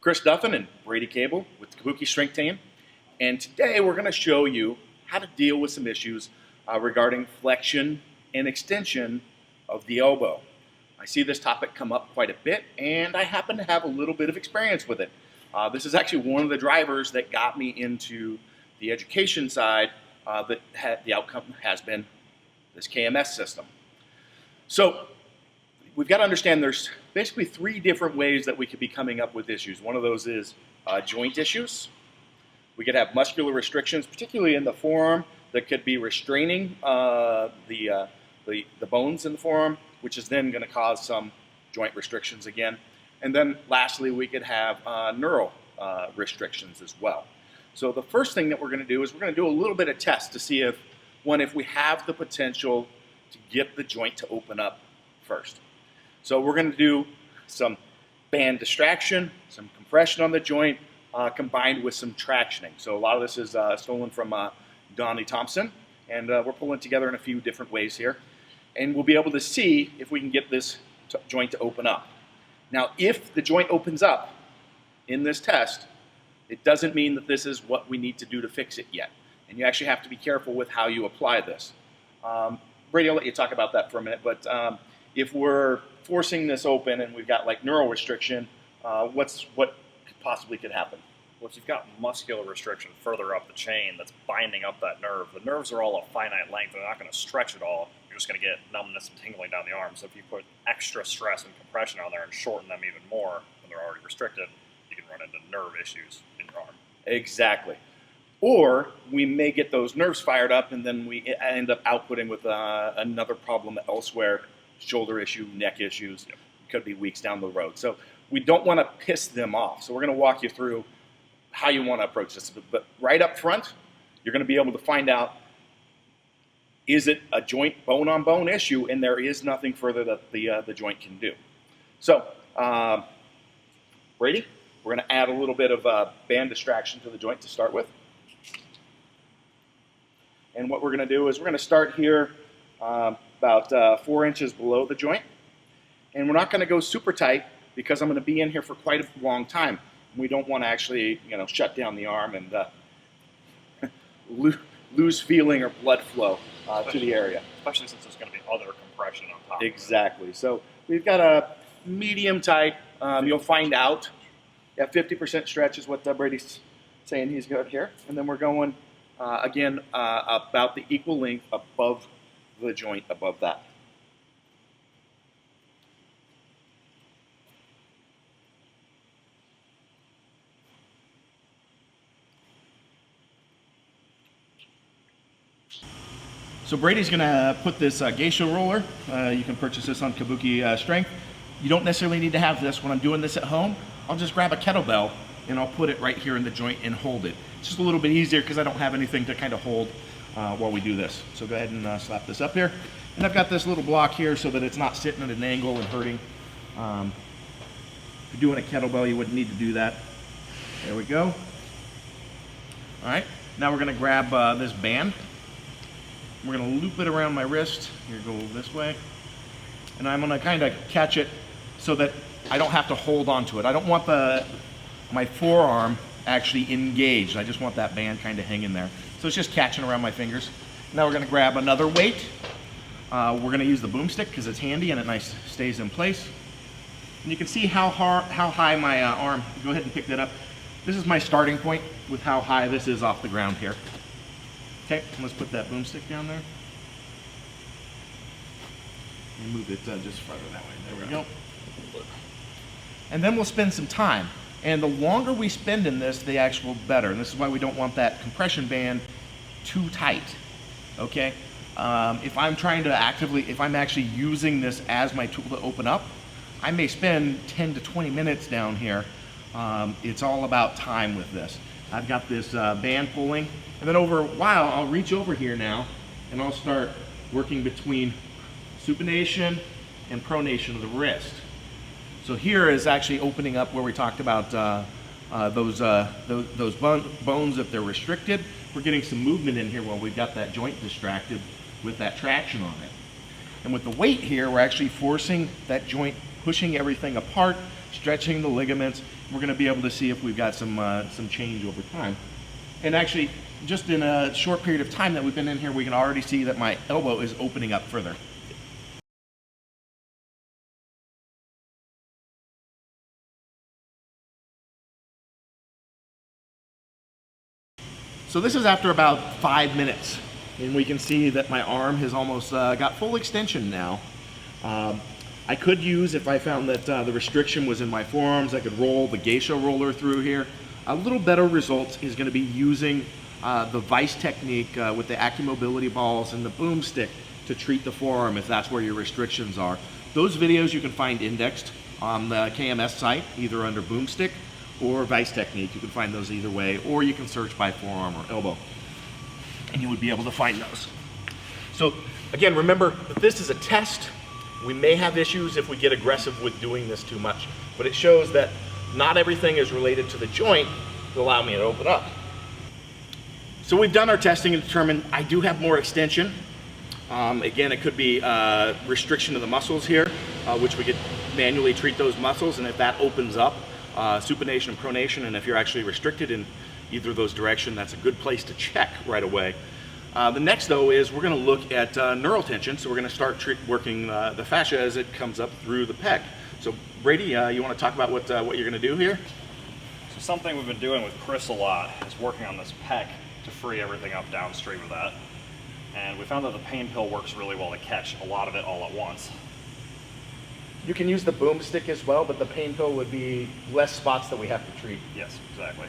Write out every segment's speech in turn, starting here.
Chris Duffin and Brady Cable with the Kabuki Strength Team, and today we're going to show you how to deal with some issues regarding flexion and extension of the elbow. I see this topic come up quite a bit, and I happen to have a little bit of experience with it. This is actually one of the drivers that got me into the education side. The outcome has been this KMS system. So we've got to understand there's basically three different ways that we could be coming up with issues. One of those is joint issues. We could have muscular restrictions, particularly in the forearm, that could be restraining the bones in the forearm, which is then going to cause some joint restrictions again. And then lastly, we could have neural restrictions as well. So the first thing that we're going to do is we're going to do a little bit of test to see if we have the potential to get the joint to open up first. So we're going to do some band distraction, some compression on the joint, combined with some tractioning. So a lot of this is stolen from Donnie Thompson, and we're pulling together in a few different ways here. And we'll be able to see if we can get this joint to open up. Now, if the joint opens up in this test, it doesn't mean that this is what we need to do to fix it yet. And you actually have to be careful with how you apply this. Brady, I'll let you talk about that for a minute, but if we're forcing this open and we've got like neural restriction, what possibly could happen? Well, if you've got muscular restriction further up the chain that's binding up that nerve, the nerves are all a finite length. They're not going to stretch at all. You're just going to get numbness and tingling down the arm. So if you put extra stress and compression on there and shorten them even more when they're already restricted, you can run into nerve issues in your arm. Exactly. Or we may get those nerves fired up and then we end up outputting with another problem elsewhere, shoulder issue, neck issues. Yep. Could be weeks down the road. So we don't want to piss them off. So we're going to walk you through how you want to approach this. But right up front, you're going to be able to find out, is it a joint bone-on-bone issue, and there is nothing further that the joint can do. So, Brady, we're going to add a little bit of band distraction to the joint to start with. And what we're going to do is we're going to start here about 4 inches below the joint. And we're not going to go super tight because I'm going to be in here for quite a long time. We don't want to actually, shut down the arm and lose feeling or blood flow to the area. Especially since there's going to be other compression on top. Exactly. So we've got a medium tight. You'll find out. Yeah, 50% stretch is what Brady's saying he's got here. And then we're going, again, about the equal length above the joint, above that. So Brady's going to put this geisha roller. You can purchase this on Kabuki Strength. You don't necessarily need to have this. When I'm doing this at home, I'll just grab a kettlebell and I'll put it right here in the joint and hold it. It's just a little bit easier because I don't have anything to kind of hold while we do this. So go ahead and slap this up here. And I've got this little block here so that it's not sitting at an angle and hurting. If you're doing a kettlebell, you wouldn't need to do that. There we go. All right, now we're going to grab this band. We're going to loop it around my wrist. Here, go this way. And I'm going to kind of catch it so that I don't have to hold on to it. I don't want my forearm actually engaged. I just want that band kind of hanging there. So it's just catching around my fingers. Now we're going to grab another weight. We're going to use the boomstick because it's handy and it stays in place. And you can see how high my arm, go ahead and pick that up. This is my starting point with how high this is off the ground here. Okay, let's put that boomstick down there. And move it just farther that way. There we go. And then we'll spend some time. And the longer we spend in this, the actual better. And this is why we don't want that compression band too tight. Okay? If I'm actually using this as my tool to open up, I may spend 10 to 20 minutes down here. It's all about time with this. I've got this band pulling, and then over a while, I'll reach over here now, and I'll start working between supination and pronation of the wrist. So here is actually opening up where we talked about those bones, if they're restricted. We're getting some movement in here while we've got that joint distracted with that traction on it. And with the weight here, we're actually forcing that joint, pushing everything apart stretching the ligaments. We're going to be able to see if we've got some change over time. And actually, just in a short period of time that we've been in here, we can already see that my elbow is opening up further. So this is after about 5 minutes, and we can see that my arm has almost got full extension now. I could use, if I found that the restriction was in my forearms, I could roll the geisha roller through here. A little better result is going to be using the vice technique with the AccuMobility balls and the boomstick to treat the forearm if that's where your restrictions are. Those videos you can find indexed on the KMS site, either under boomstick or vice technique. You can find those either way, or you can search by forearm or elbow, and you would be able to find those. So again, remember that this is a test. We may have issues if we get aggressive with doing this too much, but it shows that not everything is related to the joint to allow me to open up. So we've done our testing and determined I do have more extension. Again, it could be restriction of the muscles here, which we could manually treat those muscles, and if that opens up, supination and pronation, and if you're actually restricted in either of those directions, that's a good place to check right away. The next, though, is we're going to look at neural tension. So we're going to start working the fascia as it comes up through the pec. So Brady, you want to talk about what you're going to do here? So something we've been doing with Chris a lot is working on this pec to free everything up downstream of that. And we found that the pain pill works really well to catch a lot of it all at once. You can use the boomstick as well, but the pain pill would be less spots that we have to treat. Yes, exactly.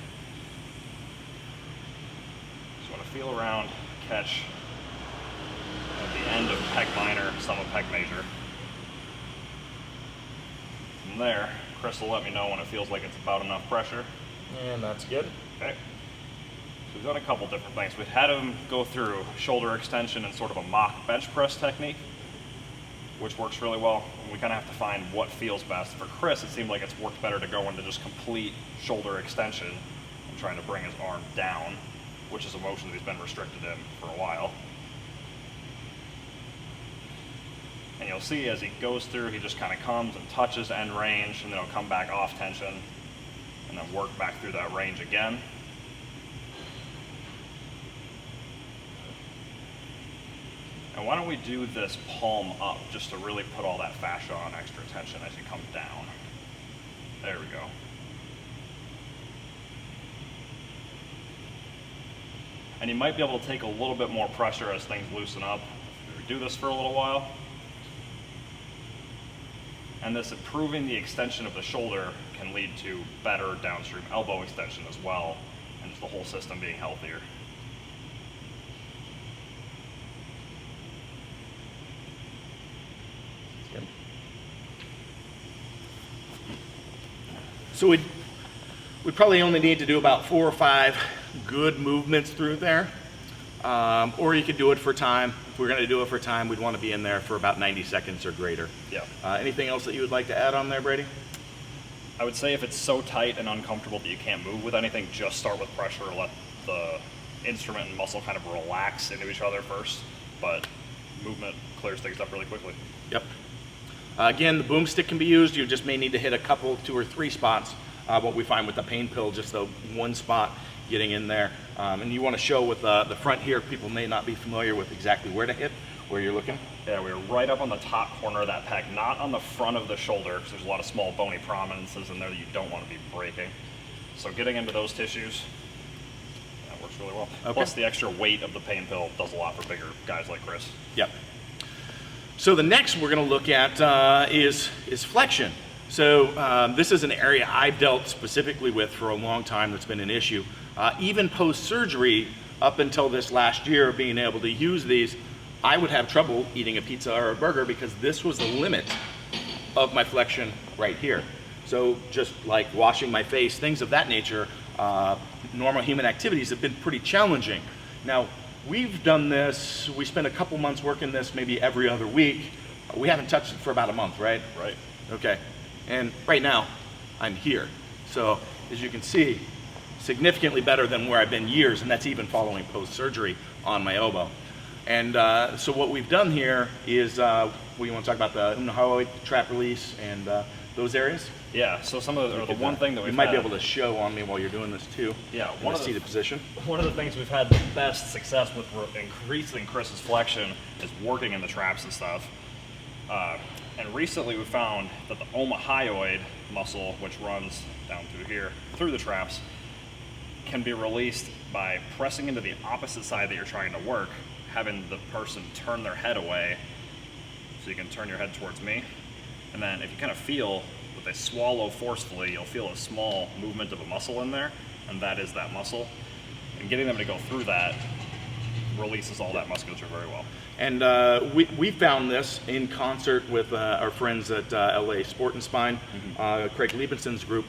Just want to feel around, catch at the end of pec minor, sum of pec major. From there, Chris will let me know when it feels like it's about enough pressure. And that's good. Okay. So we've done a couple different things. We've had him go through shoulder extension and sort of a mock bench press technique, which works really well. We kind of have to find what feels best. For Chris, it seemed like it's worked better to go into just complete shoulder extension and trying to bring his arm down, which is a motion that he's been restricted in for a while. And you'll see as he goes through, he just kind of comes and touches end range, and then he'll come back off tension, and then work back through that range again. And why don't we do this palm up just to really put all that fascia on extra tension as you come down. There we go. And you might be able to take a little bit more pressure as things loosen up. We do this for a little while. And this improving the extension of the shoulder can lead to better downstream elbow extension as well, and just the whole system being healthier. So we'd probably only need to do about 4 or 5 good movements through there. Or you could do it for time. If we're going to do it for time, we'd want to be in there for about 90 seconds or greater. Yeah. Anything else that you would like to add on there, Brady? I would say if it's so tight and uncomfortable that you can't move with anything, just start with pressure. Let the instrument and muscle kind of relax into each other first. But movement clears things up really quickly. Yep. Again, the boomstick can be used. You just may need to hit a couple, 2 or 3 spots. What we find with the pain pill, just the one spot getting in there. And you want to show with the front here, people may not be familiar with exactly where to hit, where you're looking. Yeah, we're right up on the top corner of that pec, not on the front of the shoulder, because there's a lot of small bony prominences in there that you don't want to be breaking. So getting into those tissues, that works really well. Okay. Plus the extra weight of the pain pill does a lot for bigger guys like Chris. Yep. So the next we're going to look at is flexion. So this is an area I've dealt specifically with for a long time. That's been an issue. Even post-surgery, up until this last year, being able to use these, I would have trouble eating a pizza or a burger because this was the limit of my flexion right here. So just like washing my face, things of that nature, normal human activities have been pretty challenging. Now, we've done this, we spent a couple months working this maybe every other week. We haven't touched it for about a month, right? Right. Okay. And right now, I'm here. So as you can see, significantly better than where I've been years, and that's even following post-surgery on my elbow. And so what we've done here is, we want to talk about the Unahoi trap release and those areas. Yeah, so some of the one thing that you might be able to show on me while you're doing this too. Yeah, want to see the position. One of the things we've had the best success with increasing Chris's flexion is working in the traps and stuff. And recently we found that the omohyoid muscle, which runs down through here, through the traps, can be released by pressing into the opposite side that you're trying to work, having the person turn their head away, so you can turn your head towards me. And then if you kind of feel that they swallow forcefully, you'll feel a small movement of a muscle in there, and that is that muscle. And getting them to go through that releases all that musculature very well. And we found this in concert with our friends at LA Sport and Spine, Craig Liebenson's group.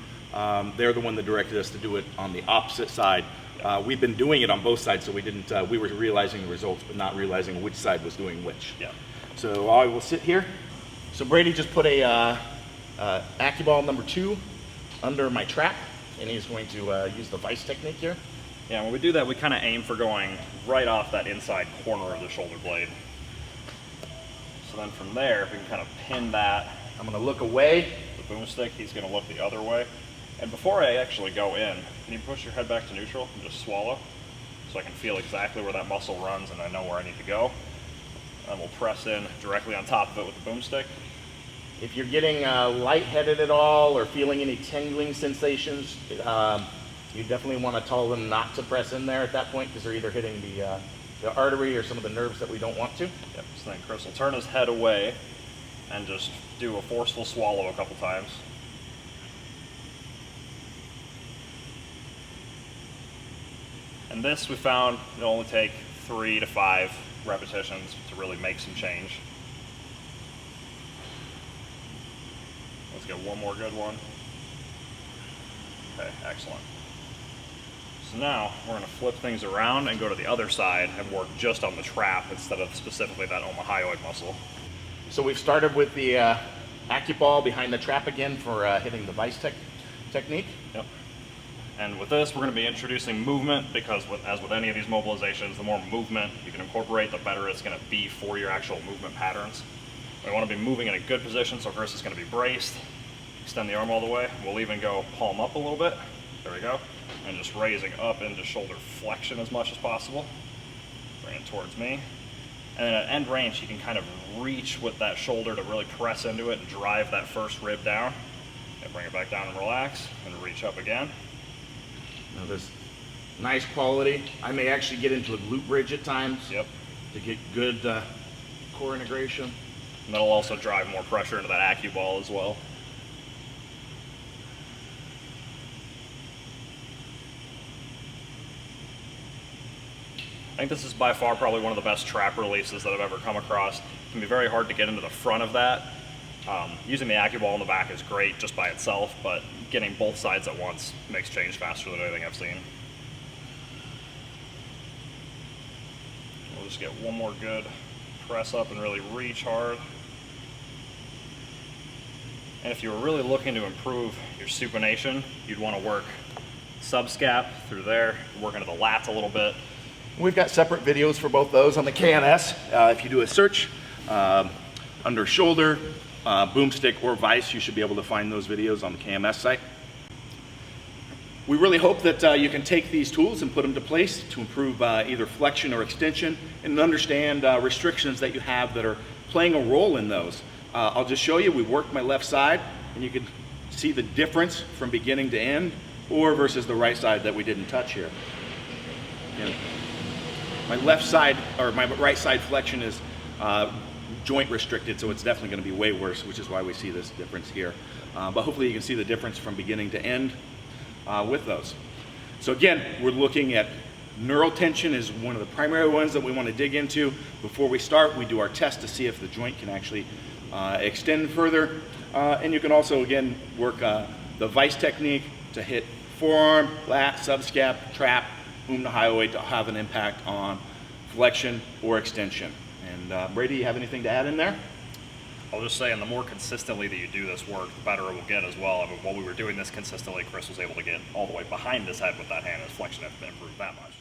They're the one that directed us to do it on the opposite side. We've been doing it on both sides, so we didn't. We were realizing the results, but not realizing which side was doing which. Yeah. So I will sit here. So Brady just put a AccuBall number 2 under my trap, and he's going to use the vice technique here. Yeah, when we do that, we kind of aim for going right off that inside corner of the shoulder blade. So then from there, if we can kind of pin that, I'm going to look away. The boomstick, he's going to look the other way. And before I actually go in, can you push your head back to neutral and just swallow? So I can feel exactly where that muscle runs and I know where I need to go. And we'll press in directly on top of it with the boomstick. If you're getting lightheaded at all or feeling any tingling sensations, you definitely want to tell them not to press in there at that point, because they're either hitting the artery or some of the nerves that we don't want to. Yep, so then Chris will turn his head away and just do a forceful swallow a couple times. And this we found it'll only take 3 to 5 repetitions to really make some change. Let's get one more good one. Okay, excellent. So now we're going to flip things around and go to the other side and work just on the trap instead of specifically that omohyoid muscle. So we've started with the AccuBall behind the trap again for hitting the vice technique. Yep. And with this, we're going to be introducing movement, because as with any of these mobilizations, the more movement you can incorporate, the better it's going to be for your actual movement patterns. We want to be moving in a good position, so Chris is going to be braced. Extend the arm all the way. We'll even go palm up a little bit. There we go. And just raising up into shoulder flexion as much as possible. Bring it towards me. And then at end range, you can kind of reach with that shoulder to really press into it and drive that first rib down. And bring it back down and relax, and reach up again. Now this nice quality. I may actually get into a glute bridge at times. Yep. To get good core integration. And that'll also drive more pressure into that AccuBall as well. I think this is by far probably one of the best trap releases that I've ever come across. It can be very hard to get into the front of that. Using the AccuBall in the back is great just by itself, but getting both sides at once makes change faster than anything I've seen. We'll just get one more good press up and really reach hard. And if you were really looking to improve your supination, you'd want to work subscap through there, work into the lats a little bit. We've got separate videos for both those on the KMS. If you do a search under shoulder, boomstick, or vice, you should be able to find those videos on the KMS site. We really hope that you can take these tools and put them to place to improve either flexion or extension, and understand restrictions that you have that are playing a role in those. I'll just show you. We worked my left side, and you can see the difference from beginning to end, or versus the right side that we didn't touch here. Again, my left side, or my right side flexion is joint restricted, so it's definitely going to be way worse, which is why we see this difference here. But hopefully you can see the difference from beginning to end with those. So again, we're looking at neural tension is one of the primary ones that we want to dig into. Before we start, we do our test to see if the joint can actually extend further. And you can also, again, work the vice technique to hit forearm, lat, subscap, trap, omohyoid to have an impact on flexion or extension. And Brady, you have anything to add in there? I'll just say, and the more consistently that you do this work, the better it will get as well. I mean, while we were doing this consistently, Chris was able to get all the way behind his head with that hand. His flexion had been improved that much.